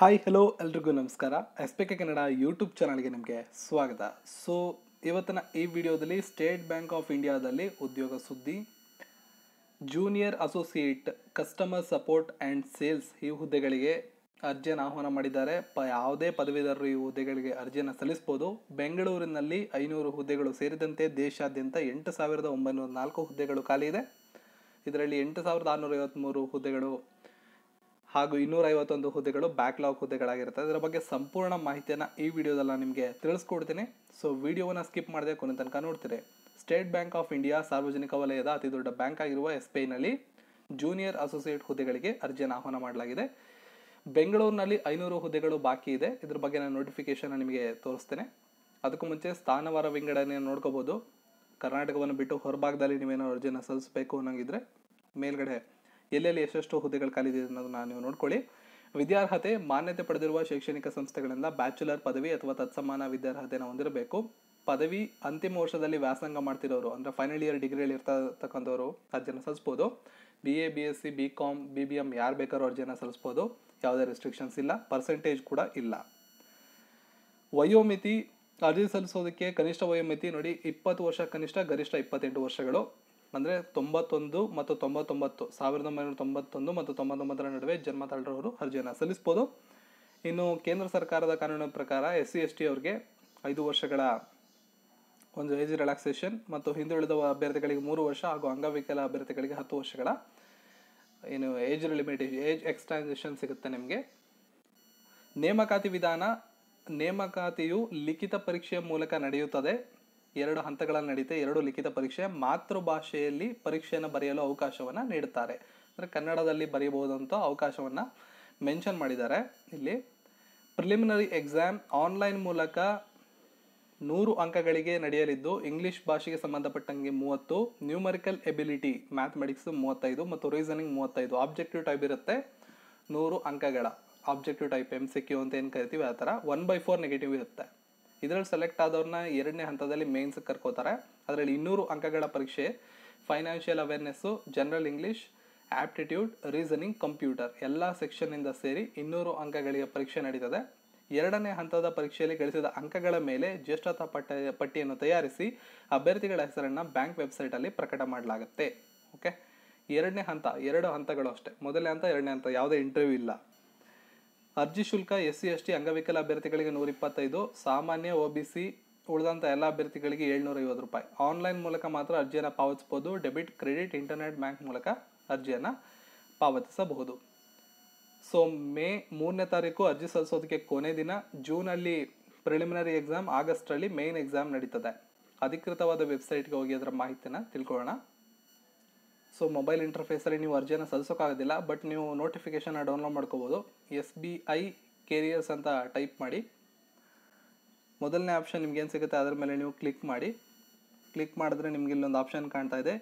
Hi hello ಎಲ್ರಿಗೂ ನಮಸ್ಕಾರ. S P K Kannada YouTube ಚಾನಲ್ಗೆ ನಿಮಗೆ ಸ್ವಾಗತ. ಸೊ ಇವತ್ತಿನ ಈ ವಿಡಿಯೋದಲ್ಲಿ ಸ್ಟೇಟ್ ಬ್ಯಾಂಕ್ ಆಫ್ ಇಂಡಿಯಾದಲ್ಲಿ ಉದ್ಯೋಗ ಸುದ್ದಿ, junior associate customer support and sales ಈ ಹುದ್ದೆಗಳಿಗೆ ಅರ್ಜಿಯನ್ನು ಆಹ್ವಾನ ಮಾಡಿದ್ದಾರೆ. ಯಾವುದೇ ಪದವೀಧರರು ಈ ಹುದ್ದೆಗಳಿಗೆ ಅರ್ಜಿಯನ್ನು ಸಲ್ಲಿಸ್ಬೋದು. ಬೆಂಗಳೂರಿನಲ್ಲಿ 500 ಹುದ್ದೆಗಳು ಸೇರಿದಂತೆ ದೇಶಾದ್ಯಂತ 8,904 ಹುದ್ದೆಗಳು ಖಾಲಿ ಇದೆ. ಇದರಲ್ಲಿ 8,653 ಹುದ್ದೆಗಳು ಹಾಗೂ 251 ಹುದ್ದೆಗಳು ಬ್ಯಾಕ್ಲಾಗ್ ಹುದ್ದೆಗಳಾಗಿರ್ತದೆ. ಇದರ ಬಗ್ಗೆ ಸಂಪೂರ್ಣ ಮಾಹಿತಿಯನ್ನು ಈ ವಿಡಿಯೋದಲ್ಲಿ ನಿಮಗೆ ತಿಳಿಸ್ಕೊಡ್ತೀನಿ. ಸೊ ವಿಡಿಯೋವನ್ನು ಸ್ಕಿಪ್ ಮಾಡದೆ ಕೊನೆ ತನಕ ನೋಡ್ತೀರಿ. ಸ್ಟೇಟ್ ಬ್ಯಾಂಕ್ ಆಫ್ ಇಂಡಿಯಾ ಸಾರ್ವಜನಿಕ ವಲಯದ ಅತಿ ದೊಡ್ಡ ಬ್ಯಾಂಕ್ ಆಗಿರುವ SBIನಲ್ಲಿ ಜೂನಿಯರ್ ಅಸೋಸಿಯೇಟ್ ಹುದ್ದೆಗಳಿಗೆ ಅರ್ಜಿಯನ್ನು ಆಹ್ವಾನ ಮಾಡಲಾಗಿದೆ. ಬೆಂಗಳೂರಿನಲ್ಲಿ 500 ಹುದ್ದೆಗಳು ಬಾಕಿ ಇದೆ. ಇದ್ರ ಬಗ್ಗೆ ನಾನು ನೋಟಿಫಿಕೇಶನ್ ನಿಮಗೆ ತೋರಿಸ್ತೇನೆ. ಅದಕ್ಕೂ ಮುಂಚೆ ಸ್ಥಾನವಾರ ವಿಂಗಡಣೆಯನ್ನು ನೋಡ್ಕೋಬಹುದು. ಕರ್ನಾಟಕವನ್ನು ಬಿಟ್ಟು ಹೊರಭಾಗದಲ್ಲಿ ನೀವೇನೋ ಅರ್ಜಿಯನ್ನು ಸಲ್ಲಿಸಬೇಕು ಅನ್ನೋಂಗಿದ್ರೆ ಮೇಲ್ಗಡೆ ಎಲ್ಲೆಲ್ಲಿ ಎಷ್ಟೆಷ್ಟು ಹುದ್ದೆಗಳು ಖಾಲಿದೆ ಅನ್ನೋದನ್ನ ನೀವು ನೋಡ್ಕೊಳ್ಳಿ. ವಿದ್ಯಾರ್ಹತೆ ಮಾನ್ಯತೆ ಪಡೆದಿರುವ ಶೈಕ್ಷಣಿಕ ಸಂಸ್ಥೆಗಳಿಂದ ಬ್ಯಾಚುಲರ್ ಪದವಿ ಅಥವಾ ತತ್ಸಮಾನ ವಿದ್ಯಾರ್ಹತೆಯನ್ನು ಹೊಂದಿರಬೇಕು. ಪದವಿ ಅಂತಿಮ ವರ್ಷದಲ್ಲಿ ವ್ಯಾಸಂಗ ಮಾಡ್ತಿರೋರು ಅಂದರೆ ಫೈನಲ್ ಇಯರ್ ಡಿಗ್ರಿಯಲ್ಲಿ ಇರ್ತಕ್ಕಂಥವ್ರು ಅರ್ಜಿಯನ್ನು ಸಲ್ಲಿಸ್ಬೋದು. BA BSc BCom BBM ಯಾರು ಬೇಕಾದ್ರೂ ಅರ್ಜಿಯನ್ನು ಸಲ್ಲಿಸ್ಬೋದು. ಯಾವುದೇ ರೆಸ್ಟ್ರಿಕ್ಷನ್ಸ್ ಇಲ್ಲ, ಪರ್ಸೆಂಟೇಜ್ ಕೂಡ ಇಲ್ಲ. ವಯೋಮಿತಿ ಅರ್ಜಿ ಸಲ್ಲಿಸೋದಕ್ಕೆ ಕನಿಷ್ಠ ವಯೋಮಿತಿ ನೋಡಿ 20 ವರ್ಷ ಕನಿಷ್ಠ, ಗರಿಷ್ಠ 28 ವರ್ಷಗಳು. ಅಂದರೆ 91 ಮತ್ತು 99 1991 ಮತ್ತು 99 ನಡುವೆ ಜನ್ಮ ತಾಳಿರೋರು ಅರ್ಜಿಯನ್ನು ಸಲ್ಲಿಸ್ಬೋದು. ಇನ್ನು ಕೇಂದ್ರ ಸರ್ಕಾರದ ಕಾನೂನಿನ ಪ್ರಕಾರ SC ST ಅವ್ರಿಗೆ 5 ವರ್ಷಗಳ ಒಂದು ಏಜ್ ರಿಲ್ಯಾಕ್ಸೇಷನ್ ಮತ್ತು ಹಿಂದುಳಿದ ಅಭ್ಯರ್ಥಿಗಳಿಗೆ 3 ವರ್ಷ ಹಾಗೂ ಅಂಗವಿಕಲ ಅಭ್ಯರ್ಥಿಗಳಿಗೆ 10 ವರ್ಷಗಳ ಏನು ಏಜ್ ಲಿಮಿಟೇಷನ್ ಏಜ್ ಎಕ್ಸ್ಟೆನ್ಷನ್ ಸಿಗುತ್ತೆ ನಿಮಗೆ. ನೇಮಕಾತಿ ವಿಧಾನ, ನೇಮಕಾತಿಯು ಲಿಖಿತ ಪರೀಕ್ಷೆಯ ಮೂಲಕ ನಡೆಯುತ್ತದೆ. 2 ಹಂತಗಳಲ್ಲಿ ನಡೀತೆ. 2 ಲಿಖಿತ ಪರೀಕ್ಷೆ. ಮಾತೃಭಾಷೆಯಲ್ಲಿ ಪರೀಕ್ಷೆಯನ್ನು ಬರೆಯಲು ಅವಕಾಶವನ್ನು ನೀಡುತ್ತಾರೆ. ಅಂದರೆ ಕನ್ನಡದಲ್ಲಿ ಬರೆಯಬಹುದಂತ ಅವಕಾಶವನ್ನು ಮೆನ್ಷನ್ ಮಾಡಿದ್ದಾರೆ ಇಲ್ಲಿ. ಪ್ರಿಲಿಮಿನರಿ ಎಕ್ಸಾಮ್ ಆನ್ಲೈನ್ ಮೂಲಕ 100 ಅಂಕಗಳಿಗೆ ನಡೆಯಲಿದ್ದು ಇಂಗ್ಲಿಷ್ ಭಾಷೆಗೆ ಸಂಬಂಧಪಟ್ಟಂಗೆ 30, ನ್ಯೂಮರಿಕಲ್ ಎಬಿಲಿಟಿ ಮ್ಯಾಥಮೆಟಿಕ್ಸ್ 35 ಮತ್ತು ರೀಸನಿಂಗ್ 35. ಆಬ್ಜೆಕ್ಟಿವ್ ಟೈಪ್ ಇರುತ್ತೆ 100 ಅಂಕಗಳ. ಆಬ್ಜೆಕ್ಟಿವ್ ಟೈಪ್ MCQ ಅಂತ ಏನು ಕರಿತೀವಿ ಆ ಥರ 1/4 ನೆಗೆಟಿವ್ ಇರುತ್ತೆ. ಇದರಲ್ಲಿ ಸೆಲೆಕ್ಟ್ ಆದವ್ರನ್ನ 2ನೇ ಹಂತದಲ್ಲಿ ಮೇನ್ಸ್ ಕರ್ಕೋತಾರೆ. ಅದರಲ್ಲಿ 200 ಅಂಕಗಳ ಪರೀಕ್ಷೆ financial awareness, general English, aptitude, reasoning, computer ಎಲ್ಲ ಸೆಕ್ಷನ್ನಿಂದ ಸೇರಿ 200 ಅಂಕಗಳಿಗೆ ಪರೀಕ್ಷೆ ನಡೀತದೆ. 2ನೇ ಹಂತದ ಪರೀಕ್ಷೆಯಲ್ಲಿ ಗಳಿಸಿದ ಅಂಕಗಳ ಮೇಲೆ ಜ್ಯೇಷ್ಠತಾ ಪಟ್ಟಿಯನ್ನು ತಯಾರಿಸಿ ಅಭ್ಯರ್ಥಿಗಳ ಹೆಸರನ್ನು ಬ್ಯಾಂಕ್ ವೆಬ್ಸೈಟಲ್ಲಿ ಪ್ರಕಟ ಮಾಡಲಾಗುತ್ತೆ. ಓಕೆ, 2ನೇ ಹಂತ 2 ಹಂತಗಳು ಅಷ್ಟೇ. ಮೊದಲನೇ ಹಂತ 2ನೇ ಹಂತ, ಯಾವುದೇ ಇಂಟರ್ವ್ಯೂ ಇಲ್ಲ. ಅರ್ಜಿ ಶುಲ್ಕ SC ST ಅಂಗವಿಕಲ ಅಭ್ಯರ್ಥಿಗಳಿಗೆ 125, ಸಾಮಾನ್ಯ OBC ಉಳಿದಂಥ ಎಲ್ಲ ಅಭ್ಯರ್ಥಿಗಳಿಗೆ 750 ರೂಪಾಯಿ. ಆನ್ಲೈನ್ ಮೂಲಕ ಮಾತ್ರ ಅರ್ಜಿಯನ್ನು ಪಾವತಿಸಬಹುದು. ಡೆಬಿಟ್, ಕ್ರೆಡಿಟ್, ಇಂಟರ್ನೆಟ್ ಬ್ಯಾಂಕ್ ಮೂಲಕ ಅರ್ಜಿಯನ್ನು ಪಾವತಿಸಬಹುದು. ಸೊ ಮೇ 3ನೇ ತಾರೀಕು ಅರ್ಜಿ ಸಲ್ಲಿಸೋದಕ್ಕೆ ಕೊನೆ ದಿನ. ಜೂನಲ್ಲಿ ಪ್ರಿಲಿಮಿನರಿ ಎಕ್ಸಾಮ್, ಆಗಸ್ಟಲ್ಲಿ ಮೇನ್ ಎಕ್ಸಾಮ್ ನಡೀತದೆ. ಅಧಿಕೃತವಾದ ವೆಬ್ಸೈಟ್ಗೆ ಹೋಗಿ ಅದರ ಮಾಹಿತಿನ ತಿಳ್ಕೊಳ್ಳೋಣ. ಸೊ ಮೊಬೈಲ್ ಇಂಟರ್ಫೇಸಲ್ಲಿ ನೀವು ಅರ್ಜಿಯನ್ನು ಸಲ್ಲಿಸೋಕ್ಕಾಗೋದಿಲ್ಲ, ಬಟ್ ನೀವು ನೋಟಿಫಿಕೇಷನ್ನ ಡೌನ್ಲೋಡ್ ಮಾಡ್ಕೋಬೋದು. SBI ಕೇರಿಯರ್ಸ್ ಅಂತ ಟೈಪ್ ಮಾಡಿ. ಮೊದಲನೇ ಆಪ್ಷನ್ ನಿಮ್ಗೆ ಏನು ಸಿಗುತ್ತೆ ಅದರ ಮೇಲೆ ನೀವು ಕ್ಲಿಕ್ ಮಾಡಿ. ಕ್ಲಿಕ್ ಮಾಡಿದ್ರೆ ನಿಮ್ಗೆ ಇಲ್ಲೊಂದು ಆಪ್ಷನ್ ಕಾಣ್ತಾ ಇದೆ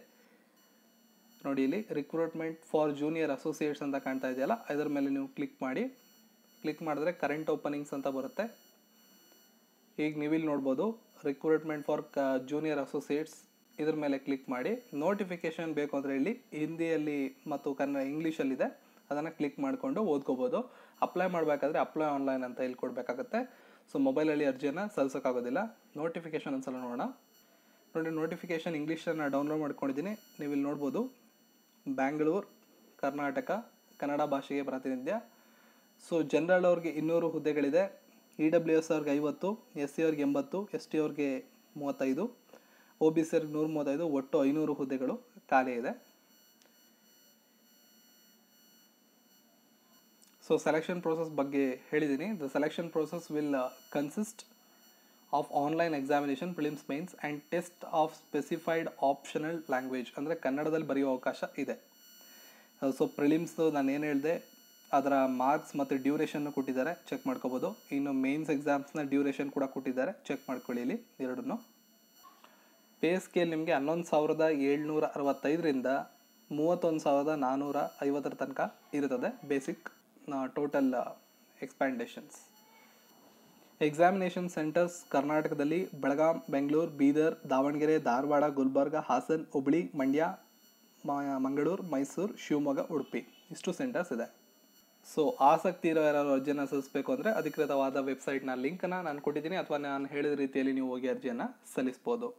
ನೋಡಿ, ಇಲ್ಲಿ ರಿಕ್ರೂಟ್ಮೆಂಟ್ ಫಾರ್ ಜೂನಿಯರ್ ಅಸೋಸಿಯೇಟ್ಸ್ ಅಂತ ಕಾಣ್ತಾ ಇದೆಯಲ್ಲ, ಅದರ ಮೇಲೆ ನೀವು ಕ್ಲಿಕ್ ಮಾಡಿ. ಕ್ಲಿಕ್ ಮಾಡಿದ್ರೆ ಕರೆಂಟ್ ಓಪನಿಂಗ್ಸ್ ಅಂತ ಬರುತ್ತೆ. ಈಗ ನೀವಿಲ್ಲಿ ನೋಡ್ಬೋದು ರಿಕ್ರೂಟ್ಮೆಂಟ್ ಫಾರ್ ಜೂನಿಯರ್ ಅಸೋಸಿಯೇಟ್ಸ್, ಇದ್ರ ಮೇಲೆ ಕ್ಲಿಕ್ ಮಾಡಿ. ನೋಟಿಫಿಕೇಶನ್ ಬೇಕು ಅಂದರೆ ಇಲ್ಲಿ ಹಿಂದಿಯಲ್ಲಿ ಮತ್ತು ಇಂಗ್ಲೀಷಲ್ಲಿದೆ, ಅದನ್ನು ಕ್ಲಿಕ್ ಮಾಡಿಕೊಂಡು ಓದ್ಕೋಬೋದು. ಅಪ್ಲೈ ಮಾಡಬೇಕಾದ್ರೆ ಅಪ್ಲೈ ಆನ್ಲೈನ್ ಅಂತ ಇಲ್ಲಿ ಕೊಡಬೇಕಾಗುತ್ತೆ. ಸೊ ಮೊಬೈಲಲ್ಲಿ ಅರ್ಜಿಯನ್ನು ಸಲ್ಲಿಸೋಕ್ಕಾಗೋದಿಲ್ಲ. ನೋಟಿಫಿಕೇಶನ್ ಒಂದ್ಸಲ ನೋಡೋಣ. ನೋಡಿ, ನೋಟಿಫಿಕೇಶನ್ ಇಂಗ್ಲೀಷನ್ನು ಡೌನ್ಲೋಡ್ ಮಾಡ್ಕೊಂಡಿದ್ದೀನಿ. ನೀವು ಇಲ್ಲಿ ನೋಡ್ಬೋದು ಬ್ಯಾಂಗ್ಳೂರು, ಕರ್ನಾಟಕ, ಕನ್ನಡ ಭಾಷೆಗೆ ಪ್ರಾತಿನಿಧ್ಯ. ಸೊ ಜನರಲ್ ಅವ್ರಿಗೆ 200 ಹುದ್ದೆಗಳಿದೆ. EWS ಅವ್ರಿಗೆ 50, SC ಅವ್ರಿಗೆ 80, ST ಅವ್ರಿಗೆ 35, OBC ಅವ್ರಿಗೆ 135, ಒಟ್ಟು 500 ಹುದ್ದೆಗಳು ಖಾಲಿ ಇದೆ. ಸೊ ಸೆಲೆಕ್ಷನ್ ಪ್ರೋಸೆಸ್ ಬಗ್ಗೆ ಹೇಳಿದ್ದೀನಿ. The selection process will consist of online examination, prelims, mains and test of specified optional language. ಅಂದರೆ ಕನ್ನಡದಲ್ಲಿ ಬರೆಯುವ ಅವಕಾಶ ಇದೆ. ಸೊ ಪ್ರಿಲಿಮ್ಸ್ದು ನಾನು ಏನು ಹೇಳಿದೆ ಅದರ ಮಾರ್ಕ್ಸ್ ಮತ್ತು ಡ್ಯೂರೇಷನ್ನು ಕೊಟ್ಟಿದ್ದಾರೆ, ಚೆಕ್ ಮಾಡ್ಕೋಬೋದು. ಇನ್ನು ಮೇನ್ಸ್ ಎಕ್ಸಾಮ್ಸ್ನ ಡ್ಯೂರೇಷನ್ ಕೂಡ ಕೊಟ್ಟಿದ್ದಾರೆ, ಚೆಕ್ ಮಾಡ್ಕೊಳ್ಳಿ ಇಲ್ಲಿ ಎರಡನ್ನೂ. ಪೇ ಸ್ಕೇಲ್ ನಿಮಗೆ 11,765ರಿಂದ 31,450 ತನಕ ಇರುತ್ತದೆ. ಬೇಸಿಕ್ ಟೋಟಲ್ ಎಕ್ಸ್ಪ್ಯಾಂಡೇಷನ್ಸ್. ಎಕ್ಸಾಮಿನೇಷನ್ ಸೆಂಟರ್ಸ್ ಕರ್ನಾಟಕದಲ್ಲಿ ಬೆಳಗಾಂ, ಬೆಂಗಳೂರು, ಬೀದರ್, ದಾವಣಗೆರೆ, ಧಾರವಾಡ, ಗುಲ್ಬರ್ಗ, ಹಾಸನ್, ಹುಬ್ಬಳ್ಳಿ, ಮಂಡ್ಯ, ಮಂಗಳೂರು, ಮೈಸೂರು, ಶಿವಮೊಗ್ಗ, ಉಡುಪಿ ಇಷ್ಟು ಸೆಂಟರ್ಸ್ ಇದೆ. ಸೊ ಆಸಕ್ತಿ ಇರೋ ಯಾರು ಅರ್ಜಿಯನ್ನು ಸಲ್ಲಿಸಬೇಕು ಅಂದರೆ ಅಧಿಕೃತವಾದ ವೆಬ್ಸೈಟ್ನ ಲಿಂಕ್ನ ನಾನು ಕೊಟ್ಟಿದ್ದೀನಿ, ಅಥವಾ ನಾನು ಹೇಳಿದ ರೀತಿಯಲ್ಲಿ ನೀವು ಹೋಗಿ ಅರ್ಜಿಯನ್ನು ಸಲ್ಲಿಸ್ಬೋದು.